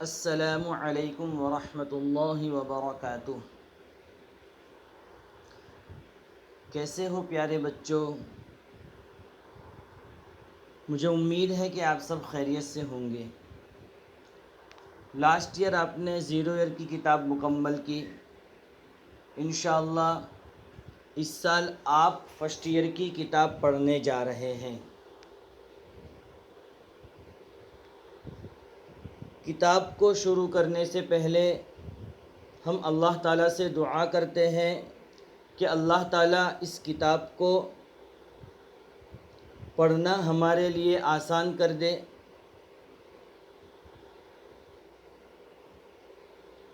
السلام علیکم ورحمۃ اللہ وبرکاتہ۔ کیسے ہو پیارے بچوں؟ مجھے امید ہے کہ آپ سب خیریت سے ہوں گے۔ لاسٹ ایئر آپ نے 0 ایئر کی کتاب مکمل کی۔ انشاءاللہ اس سال آپ 1 ایئر کی کتاب پڑھنے جا رہے ہیں۔ کتاب کو شروع کرنے سے پہلے ہم اللہ تعالیٰ سے دعا کرتے ہیں کہ اللہ تعالیٰ اس کتاب کو پڑھنا ہمارے لیے آسان کر دے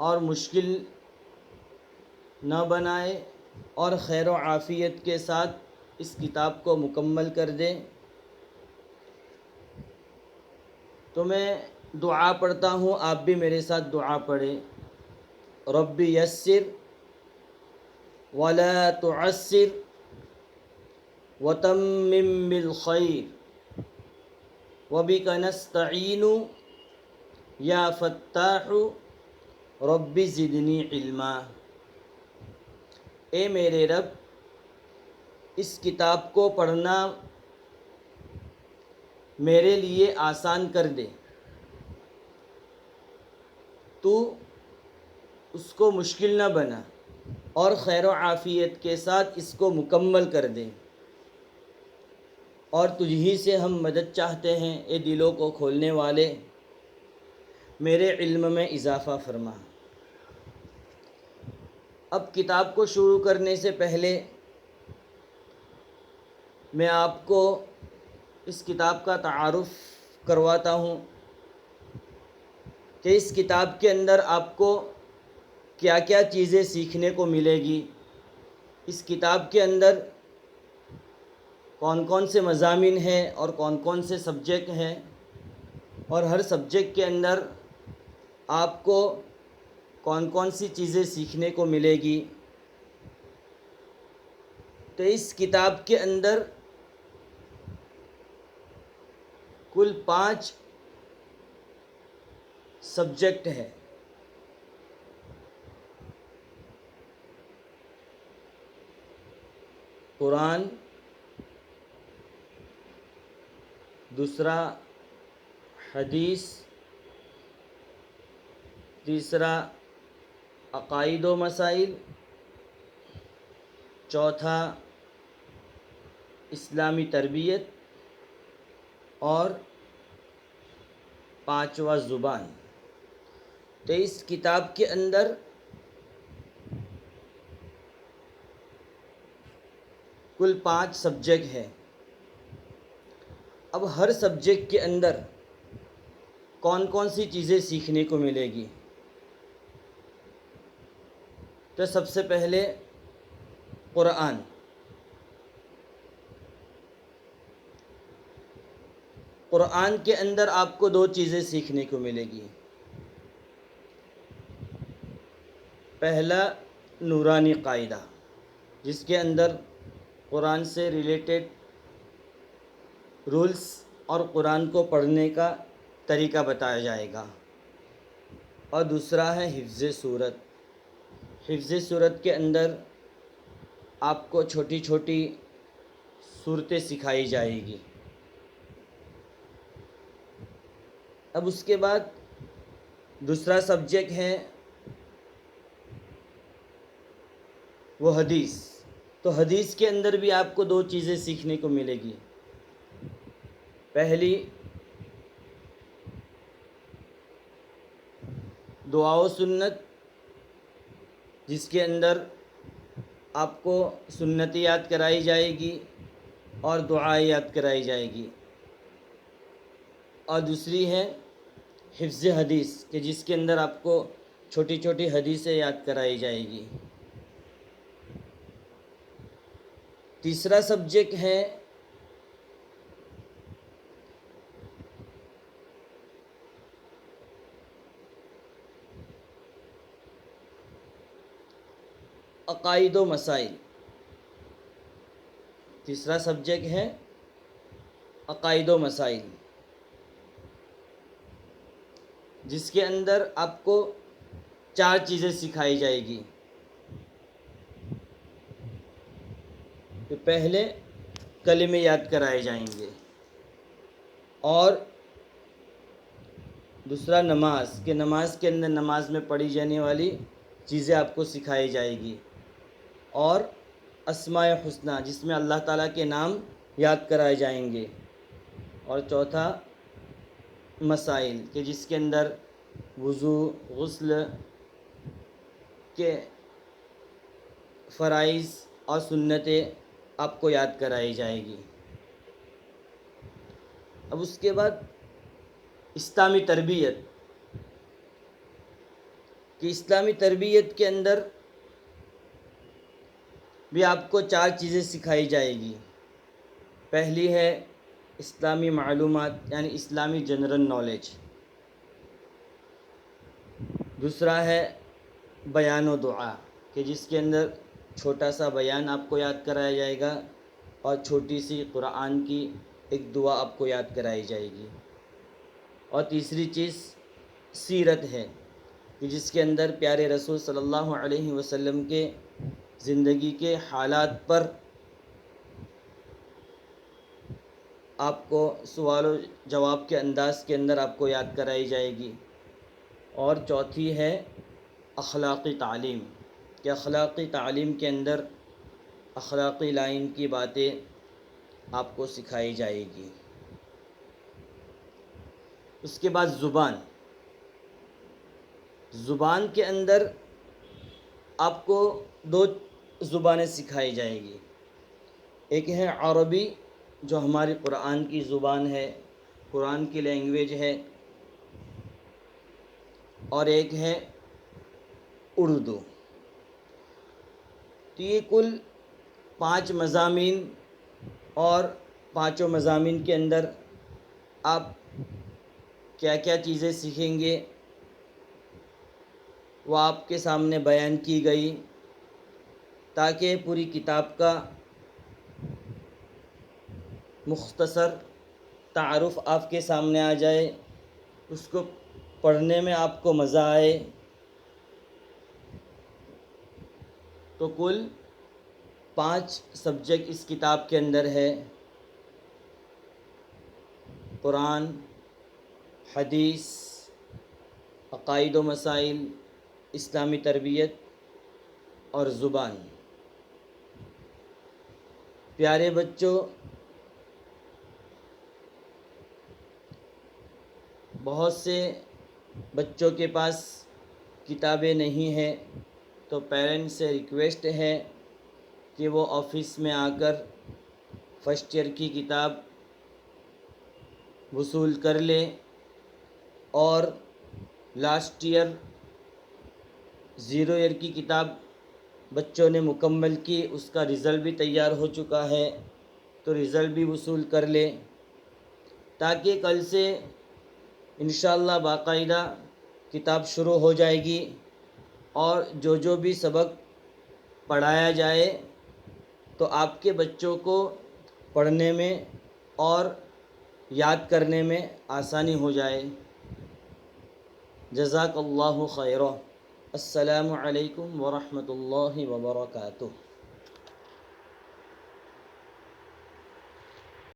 اور مشکل نہ بنائے، اور خیر و عافیت کے ساتھ اس کتاب کو مکمل کر دے۔ تو میں دعا پڑھتا ہوں، آپ بھی میرے ساتھ دعا پڑھیں۔ رب یسر ولا تعسر وتمم بالخیر وبک نستعین یا فتاح رب زدنی علما۔ اے میرے رب، اس کتاب کو پڑھنا میرے لیے آسان کر دے، تو اس کو مشکل نہ بنا، اور خیر و عافیت کے ساتھ اس کو مکمل کر دے۔ اور تجھ ہی سے ہم مدد چاہتے ہیں، اے دلوں کو کھولنے والے، میرے علم میں اضافہ فرما۔ اب کتاب کو شروع کرنے سے پہلے میں آپ کو اس کتاب کا تعارف کرواتا ہوں کہ اس کتاب کے اندر آپ کو کیا کیا چیزیں سیکھنے کو ملے گی، اس کتاب کے اندر کون کون سے مضامین ہیں اور کون کون سے سبجیکٹ ہیں، اور ہر سبجیکٹ کے اندر آپ کو کون کون سی چیزیں سیکھنے کو ملے گی۔ تو اس کتاب کے اندر کل 5 سبجیکٹ ہیں۔ قرآن، دوسرا حدیث، تیسرا عقائد و مسائل، چوتھا اسلامی تربیت، اور 5واں زبان۔ تو اس کتاب کے اندر کل 5 سبجیکٹ ہیں۔ اب ہر سبجیکٹ کے اندر کون کون سی چیزیں سیکھنے کو ملے گی؟ تو سب سے پہلے قرآن۔ قرآن کے اندر آپ کو 2 چیزیں سیکھنے کو ملے گی۔ پہلا نورانی قاعدہ، جس کے اندر قرآن سے ریلیٹڈ رولز اور قرآن کو پڑھنے کا طریقہ بتایا جائے گا، اور دوسرا ہے حفظ سورت۔ حفظ سورت کے اندر آپ کو چھوٹی چھوٹی صورتیں سکھائی جائے گی۔ اب اس کے بعد دوسرا سبجیکٹ ہے وہ حدیث۔ تو حدیث کے اندر بھی آپ کو 2 چیزیں سیکھنے کو ملے گی۔ پہلی دعا و سنت، جس کے اندر آپ کو سنت یاد کرائی جائے گی اور دعا یاد کرائی جائے گی، اور دوسری ہے حفظ حدیث، کہ جس کے اندر آپ کو چھوٹی چھوٹی حدیثیں یاد کرائی جائے گی۔ تیسرا سبجیکٹ ہے عقائد و مسائل۔ تیسرا سبجیکٹ ہے عقائد و مسائل، جس کے اندر آپ کو 4 چیزیں سکھائی جائے گی. کہ پہلے کلمے یاد کرائے جائیں گے، اور دوسرا نماز، کہ نماز کے اندر نماز میں پڑھی جانے والی چیزیں آپ کو سکھائی جائے گی، اور اسماء حسنہ جس میں اللہ تعالیٰ کے نام یاد کرائے جائیں گے، اور چوتھا مسائل کہ جس کے اندر وضو، غسل کے فرائض اور سنتیں آپ کو یاد کرائی جائے گی. اب اس کے بعد اسلامی تربیت، کہ اسلامی تربیت کے اندر بھی آپ کو 4 چیزیں سکھائی جائے گی. پہلی ہے اسلامی معلومات یعنی اسلامی جنرل نالج. دوسرا ہے بیان و دعا، کہ جس کے اندر چھوٹا سا بیان آپ کو یاد کرایا جائے گا، اور چھوٹی سی قرآن کی ایک دعا آپ کو یاد کرائی جائے گی. اور تیسری چیز سیرت ہے، کہ جس کے اندر پیارے رسول صلی اللہ علیہ وسلم کے زندگی کے حالات پر آپ کو سوال و جواب کے انداز کے اندر آپ کو یاد کرائی جائے گی. اور چوتھی ہے اخلاقی تعلیم، کہ اخلاقی تعلیم کے اندر اخلاقی لائن کی باتیں آپ کو سکھائی جائے گی. اس کے بعد زبان کے اندر آپ کو 2 زبانیں سکھائی جائے گی. ایک ہے عربی جو ہماری قرآن کی زبان ہے، قرآن کی لینگویج ہے، اور ایک ہے اردو. تو یہ کل 5 مضامین، اور 5 مضامین کے اندر آپ کیا کیا چیزیں سیکھیں گے وہ آپ کے سامنے بیان کی گئی، تاکہ پوری کتاب کا مختصر تعارف آپ کے سامنے آ جائے، اس کو پڑھنے میں آپ کو مزہ آئے. تو کل 5 سبجیکٹ اس کتاب کے اندر ہے: قرآن، حدیث، عقائد و مسائل، اسلامی تربیت اور زبان. پیارے بچوں، بہت سے بچوں کے پاس کتابیں نہیں ہیں، تو پیرنٹس سے ریکویسٹ ہے کہ وہ آفس میں آ کر فرسٹ ایئر کی کتاب وصول کر لیں، اور لاسٹ ایئر 0 ایئر کی کتاب بچوں نے مکمل کی، اس کا رزلٹ بھی تیار ہو چکا ہے، تو رزلٹ بھی وصول کر لیں، تاکہ کل سے انشاءاللہ باقاعدہ کتاب شروع ہو جائے گی، اور جو بھی سبق پڑھایا جائے تو آپ کے بچوں کو پڑھنے میں اور یاد کرنے میں آسانی ہو جائے. جزاک اللہ خیرا. السلام علیکم ورحمۃ اللہ وبرکاتہ.